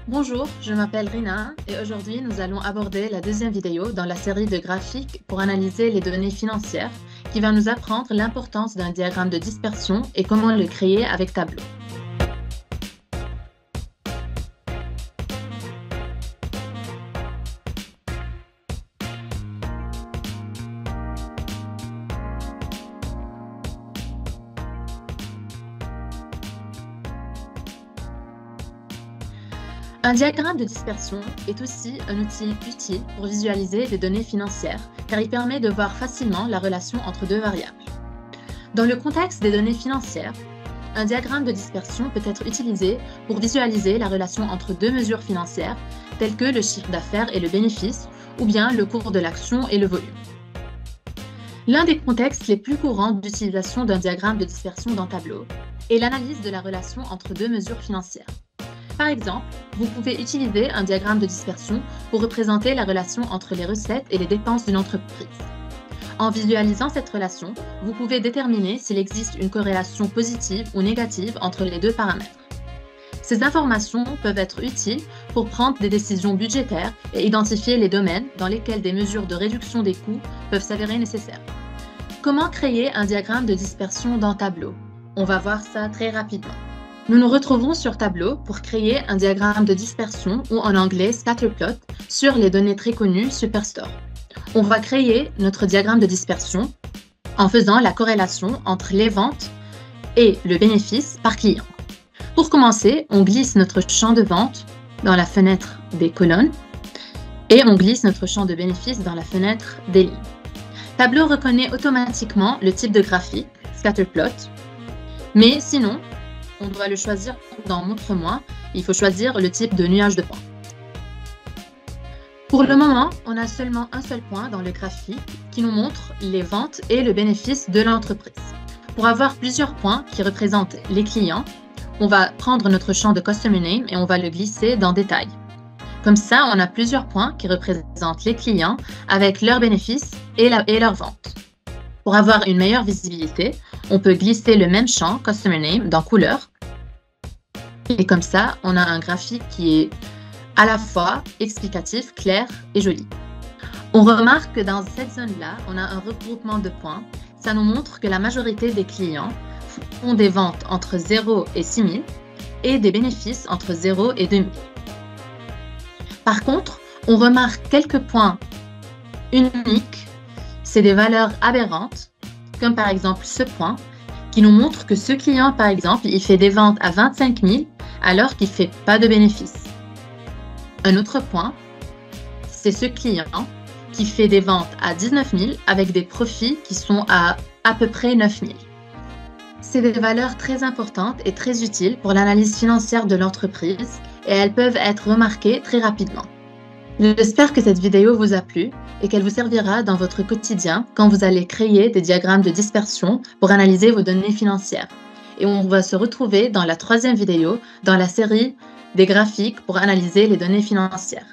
Bonjour, je m'appelle Rina et aujourd'hui nous allons aborder la deuxième vidéo dans la série de graphiques pour analyser les données financières qui va nous apprendre l'importance d'un diagramme de dispersion et comment le créer avec Tableau. Un diagramme de dispersion est aussi un outil utile pour visualiser les données financières car il permet de voir facilement la relation entre deux variables. Dans le contexte des données financières, un diagramme de dispersion peut être utilisé pour visualiser la relation entre deux mesures financières telles que le chiffre d'affaires et le bénéfice ou bien le cours de l'action et le volume. L'un des contextes les plus courants d'utilisation d'un diagramme de dispersion dans Tableau est l'analyse de la relation entre deux mesures financières. Par exemple, vous pouvez utiliser un diagramme de dispersion pour représenter la relation entre les recettes et les dépenses d'une entreprise. En visualisant cette relation, vous pouvez déterminer s'il existe une corrélation positive ou négative entre les deux paramètres. Ces informations peuvent être utiles pour prendre des décisions budgétaires et identifier les domaines dans lesquels des mesures de réduction des coûts peuvent s'avérer nécessaires. Comment créer un diagramme de dispersion dans Tableau? On va voir ça très rapidement. Nous nous retrouvons sur Tableau pour créer un diagramme de dispersion ou en anglais scatterplot sur les données très connues Superstore. On va créer notre diagramme de dispersion en faisant la corrélation entre les ventes et le bénéfice par client. Pour commencer, on glisse notre champ de vente dans la fenêtre des colonnes et on glisse notre champ de bénéfice dans la fenêtre des lignes. Tableau reconnaît automatiquement le type de graphique, scatterplot, mais sinon, on doit le choisir dans Montre-moi. Il faut choisir le type de nuage de points. Pour le moment, on a seulement un seul point dans le graphique qui nous montre les ventes et le bénéfice de l'entreprise. Pour avoir plusieurs points qui représentent les clients, on va prendre notre champ de Customer Name et on va le glisser dans Détails. Comme ça, on a plusieurs points qui représentent les clients avec leurs bénéfices et leurs ventes. Pour avoir une meilleure visibilité, on peut glisser le même champ Customer Name dans Couleur. Et comme ça, on a un graphique qui est à la fois explicatif, clair et joli. On remarque que dans cette zone-là, on a un regroupement de points. Ça nous montre que la majorité des clients font des ventes entre 0 et 6 000 et des bénéfices entre 0 et 2 000. Par contre, on remarque quelques points uniques. C'est des valeurs aberrantes, comme par exemple ce point, qui nous montre que ce client, par exemple, il fait des ventes à 25 000 alors qu'il ne fait pas de bénéfices. Un autre point, c'est ce client qui fait des ventes à 19 000 avec des profits qui sont à peu près 9 000. C'est des valeurs très importantes et très utiles pour l'analyse financière de l'entreprise et elles peuvent être remarquées très rapidement. J'espère que cette vidéo vous a plu et qu'elle vous servira dans votre quotidien quand vous allez créer des diagrammes de dispersion pour analyser vos données financières. Et on va se retrouver dans la troisième vidéo dans la série des graphiques pour analyser les données financières.